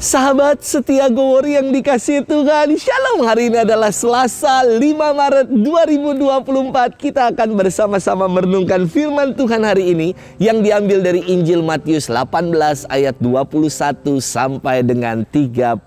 Sahabat setia Gowor yang dikasihi Tuhan, Shalom. Hari ini adalah Selasa 5 Maret 2024. Kita akan bersama-sama merenungkan firman Tuhan hari ini yang diambil dari Injil Matius 18 ayat 21 sampai dengan 35.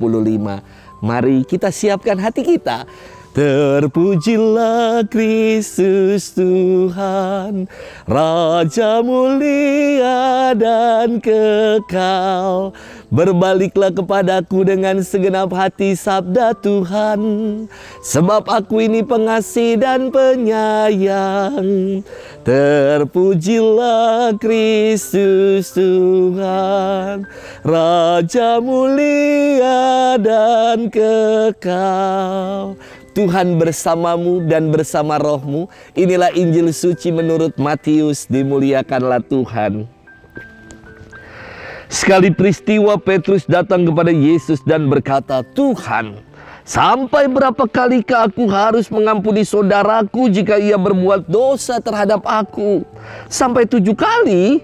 Mari kita siapkan hati kita. Terpujilah Kristus Tuhan, Raja mulia dan kekal. Berbaliklah kepadaku dengan segenap hati, sabda Tuhan. Sebab aku ini pengasih dan penyayang. Terpujilah Kristus Tuhan, Raja mulia dan kekal. Tuhan bersamamu dan bersama rohmu. Inilah Injil suci menurut Matius. Dimuliakanlah Tuhan. Sekali peristiwa Petrus datang kepada Yesus dan berkata, "Tuhan, sampai berapa kalikah aku harus mengampuni saudaraku jika ia berbuat dosa terhadap aku? Sampai 7 kali?"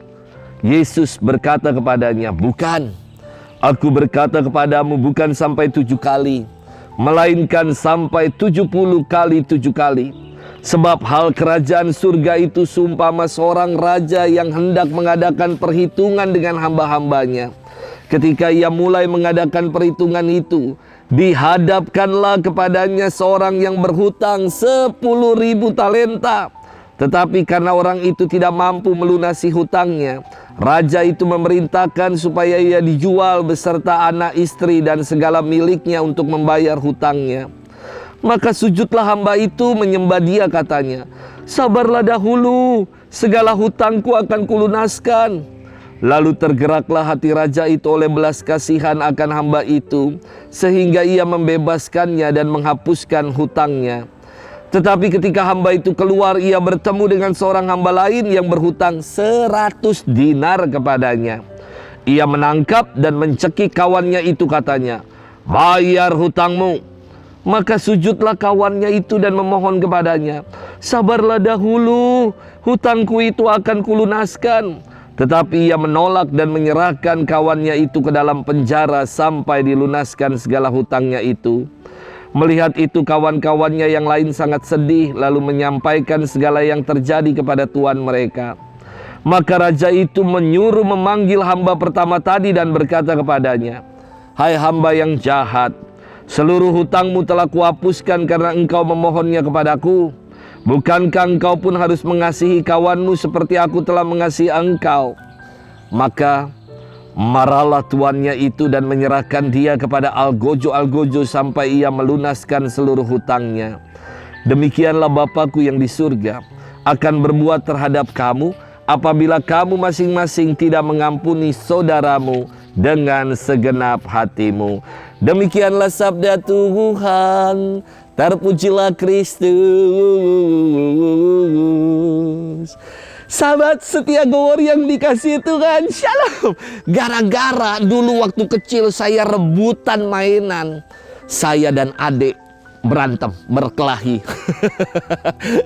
Yesus berkata kepadanya, "Bukan. Aku berkata kepadamu, bukan sampai 7 kali. Melainkan sampai 70 kali 7 kali. Sebab hal kerajaan surga itu seumpama seorang raja yang hendak mengadakan perhitungan dengan hamba-hambanya. Ketika ia mulai mengadakan perhitungan itu, dihadapkanlah kepadanya seorang yang berhutang 10.000 talenta. Tetapi karena orang itu tidak mampu melunasi hutangnya, raja itu memerintahkan supaya ia dijual beserta anak istri dan segala miliknya untuk membayar hutangnya. Maka sujudlah hamba itu menyembah dia, katanya, 'Sabarlah dahulu, segala hutangku akan kulunaskan.' Lalu tergeraklah hati raja itu oleh belas kasihan akan hamba itu, sehingga ia membebaskannya dan menghapuskan hutangnya. Tetapi ketika hamba itu keluar, ia bertemu dengan seorang hamba lain yang berhutang 100 dinar kepadanya. Ia menangkap dan mencekik kawannya itu, katanya, 'Bayar hutangmu.' Maka sujudlah kawannya itu dan memohon kepadanya, 'Sabarlah dahulu, hutangku itu akan kulunaskan.' Tetapi ia menolak dan menyerahkan kawannya itu ke dalam penjara sampai dilunaskan segala hutangnya itu. Melihat itu kawan-kawannya yang lain sangat sedih, lalu menyampaikan segala yang terjadi kepada tuan mereka. Maka raja itu menyuruh memanggil hamba pertama tadi dan berkata kepadanya, 'Hai hamba yang jahat, seluruh hutangmu telah kuhapuskan karena engkau memohonnya kepadaku. Bukankah engkau pun harus mengasihi kawanmu seperti aku telah mengasihi engkau?' Maka marahlah tuannya itu dan menyerahkan dia kepada algojo-algojo sampai ia melunaskan seluruh hutangnya. Demikianlah Bapakku yang di surga akan berbuat terhadap kamu apabila kamu masing-masing tidak mengampuni saudaramu dengan segenap hatimu." Demikianlah sabda Tuhan. Terpujilah Kristus. Sahabat setia Gowor yang dikasihi Tuhan, Shalom. Gara-gara dulu waktu kecil saya rebutan mainan, saya dan adik berantem, berkelahi.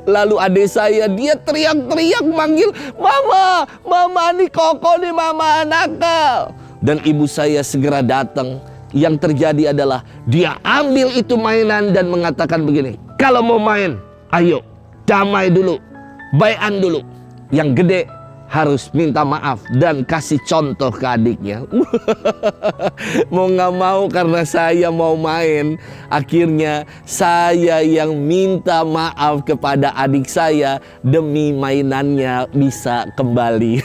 Lalu adik saya, dia teriak-teriak manggil, "Mama, mama nih koko nih, mama nakal." Dan ibu saya segera datang. Yang terjadi adalah dia ambil itu mainan dan mengatakan begini, "Kalau mau main, ayo damai dulu, baikan dulu. Yang gede harus minta maaf dan kasih contoh ke adiknya." Mau gak mau karena saya mau main, akhirnya saya yang minta maaf kepada adik saya demi mainannya bisa kembali.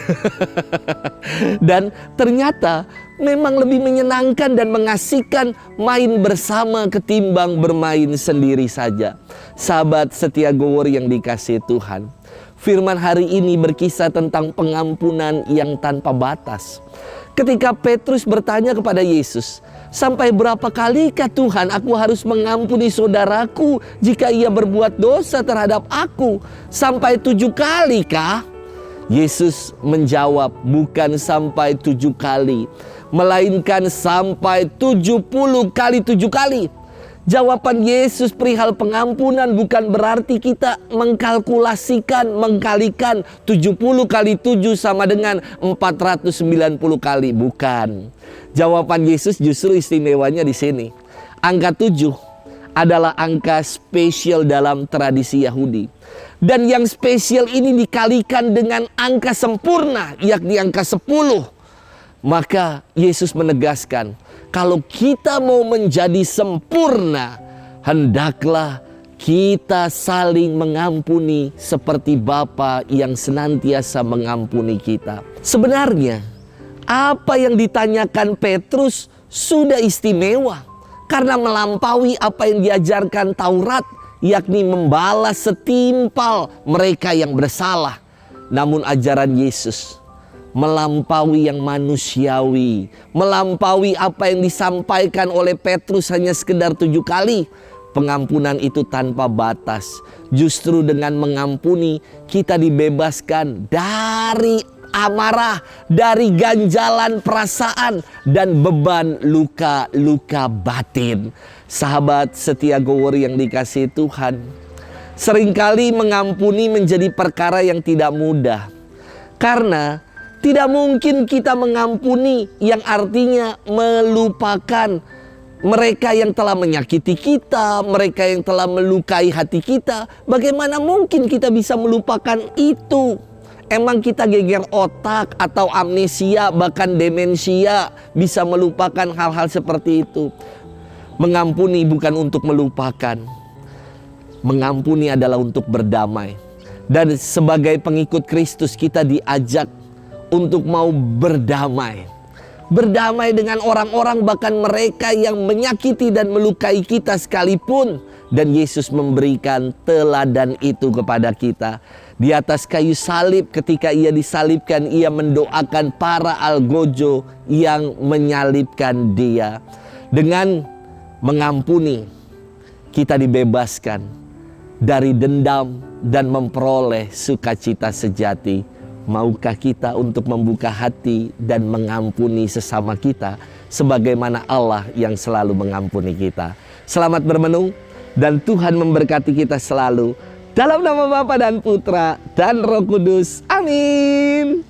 Dan ternyata memang lebih menyenangkan dan mengasihkan main bersama ketimbang bermain sendiri saja. Sahabat setia Gowor yang dikasihi Tuhan, firman hari ini berkisah tentang pengampunan yang tanpa batas. Ketika Petrus bertanya kepada Yesus, "Sampai berapa kalikah Tuhan aku harus mengampuni saudaraku jika ia berbuat dosa terhadap aku? Sampai 7 kali kah?" Yesus menjawab, "Bukan sampai 7 kali, melainkan sampai 70 kali 7 kali. Jawaban Yesus perihal pengampunan bukan berarti kita mengkalkulasikan, mengkalikan 70 kali 7 sama dengan 490 kali. Bukan. Jawaban Yesus justru istimewanya di sini. Angka 7 adalah angka spesial dalam tradisi Yahudi. Dan yang spesial ini dikalikan dengan angka sempurna, yakni angka 10. Maka Yesus menegaskan, kalau kita mau menjadi sempurna, hendaklah kita saling mengampuni seperti Bapa yang senantiasa mengampuni kita. Sebenarnya, apa yang ditanyakan Petrus sudah istimewa karena melampaui apa yang diajarkan Taurat, yakni membalas setimpal mereka yang bersalah. Namun ajaran Yesus melampaui yang manusiawi, melampaui apa yang disampaikan oleh Petrus hanya sekedar 7 kali. Pengampunan itu tanpa batas. Justru dengan mengampuni kita dibebaskan dari amarah, dari ganjalan perasaan dan beban luka-luka batin. Sahabat setia Gower yang dikasihi Tuhan, seringkali mengampuni menjadi perkara yang tidak mudah. Karena tidak mungkin kita mengampuni yang artinya melupakan mereka yang telah menyakiti kita, mereka yang telah melukai hati kita. Bagaimana mungkin kita bisa melupakan itu? Emang kita geger otak atau amnesia, bahkan demensia bisa melupakan hal-hal seperti itu? Mengampuni bukan untuk melupakan. Mengampuni adalah untuk berdamai. Dan sebagai pengikut Kristus kita diajak untuk mau berdamai. Berdamai dengan orang-orang, bahkan mereka yang menyakiti dan melukai kita sekalipun. Dan Yesus memberikan teladan itu kepada kita. Di atas kayu salib, ketika ia disalibkan, ia mendoakan para algojo yang menyalibkan dia. Dengan mengampuni, kita dibebaskan dari dendam dan memperoleh sukacita sejati. Maukah kita untuk membuka hati dan mengampuni sesama kita sebagaimana Allah yang selalu mengampuni kita? Selamat bermenung dan Tuhan memberkati kita selalu. Dalam nama Bapa dan Putra dan Roh Kudus. Amin.